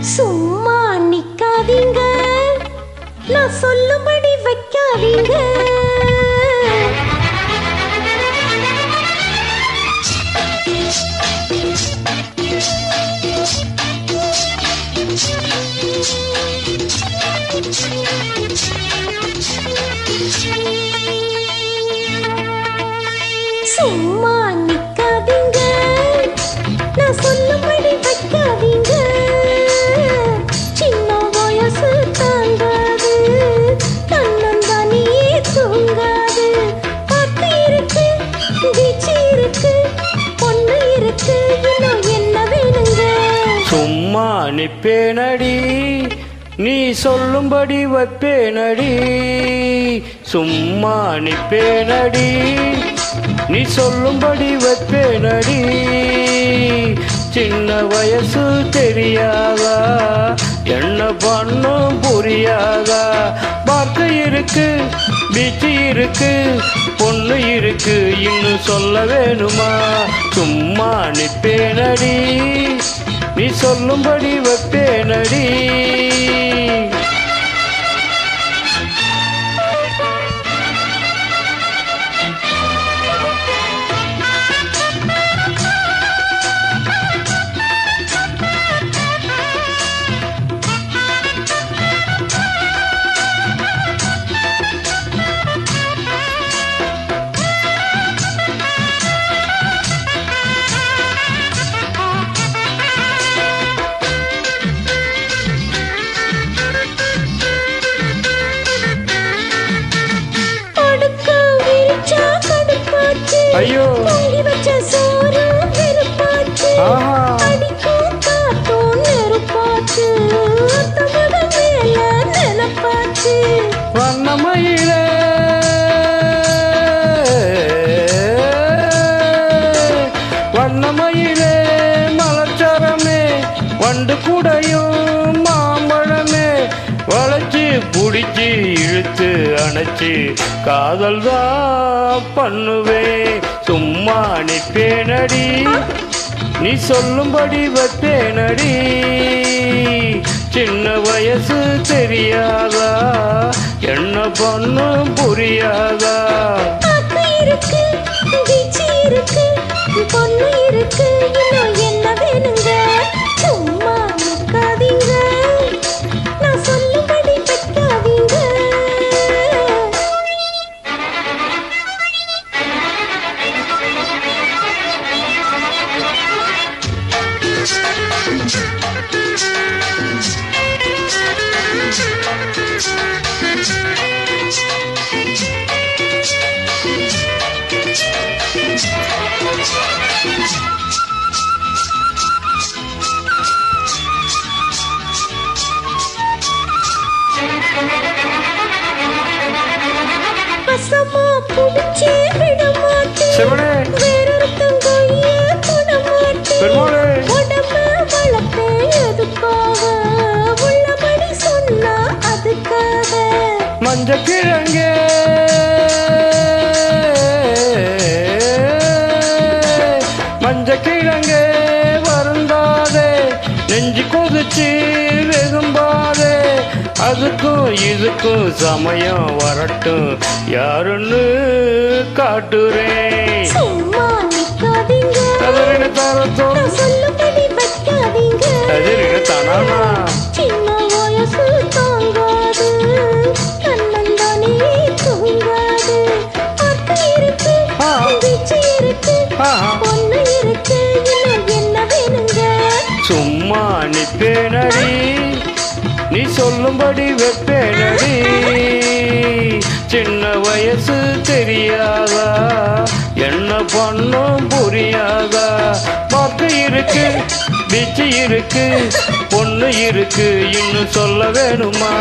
சும்மா நிக்காதீங்க, நான் சொல்லும்படி வைக்காதீங்க. சும்மா நிக்காதீங்க, நான் சொல்லும்படி வைக்காதீங்க. சின்ன வயசு தாங்காது, தன்னந்தானியே தூங்காது. பாட்டு இருக்கு, வீச்சு இருக்கு, பொண்ணு இருக்கு, இன்னும் என்ன வேணுங்க? சும்மா நிப்பேனடி, நீ சொல்லும்படி வைப்பேனடி. சும்மா நிப்பேனடி, நீ சொல்லும்படி வைப்பேனடி. சின்ன வயசு தெரியாதா, என்ன பண்ணும் புரியாதா? பார்க்க இருக்கு, பீச்சு இருக்கு, பொண்ணு இருக்கு, இன்னும் சொல்ல வேணுமா? சும்மா நிப்பேனடி, நீ சொல்லும்படி வைப்பேனடி. ஐயோ வச்ச சோறு வெறுப்பாச்சு, அடிக்கும் காத்தும் நெருப்பாச்சு, தமிழ் மேல நிலப்பாச்சு. வண்ணமயிலே வண்ணமயிலே மலச்சரமே, வண்டு கூடையும் மாம்பழமே, வளைச்சு புடிச்சு இழுத்து அணைச்சு காதல் தான் பண்ணுவே. சும்மா நிப்பேனடி, நீ சொல்லும்படி வைப்பேனடி. சின்ன வயசு தெரியாதா, என்ன பண்ணும் புரியாதா? பாட்டு இருக்கு, வீச்சு இருக்கு, பொண்ணு இருக்கு, இன்னும் என்ன வேணுங்க? சும்மா நிக்காதீங்க, நான் சொல்லும்படி வைக்காதீங்க. பசமா புடிச்சே விட மாட்டேன், வேறொருத்தங்க தொட மாட்டேன். உடம்ப வளர்ப்பேன் எதுக்காக, உள்ளபடி சொன்னா அதுக்காக. மஞ்ச கிழங்கே மஞ்ச கிழங்கே வருந்தாதே, நெஞ்சு கொதிச்சு வெகும்பாதே. அதுக்கும் இதுக்கும் சமயம் வரட்டும், யாருன்னு காட்டுறேன். சும்மா நிக்காதீங்க, தரத்தோ நான் சொல்லும்படி வைக்காதீங்க. தானா சின்ன வயசு தாங்காது, தன்னந்தானே தூங்காது. பாட்டு இருக்கு, வீச்சு இருக்கு, பொண்ணு இருக்கு, இன்னும் என்ன வேணுங்க? சும்மா நிப்பேனடி, நீ சொல்லும்படி வைப்பேனடி. சின்ன வயசு தெரியாதா, என்ன பண்ணும் புரியாதா? பார்க்க இருக்கு, பீச்சு இருக்கு, பொண்ணு இருக்கு, இன்னும் சொல்ல வேணுமா?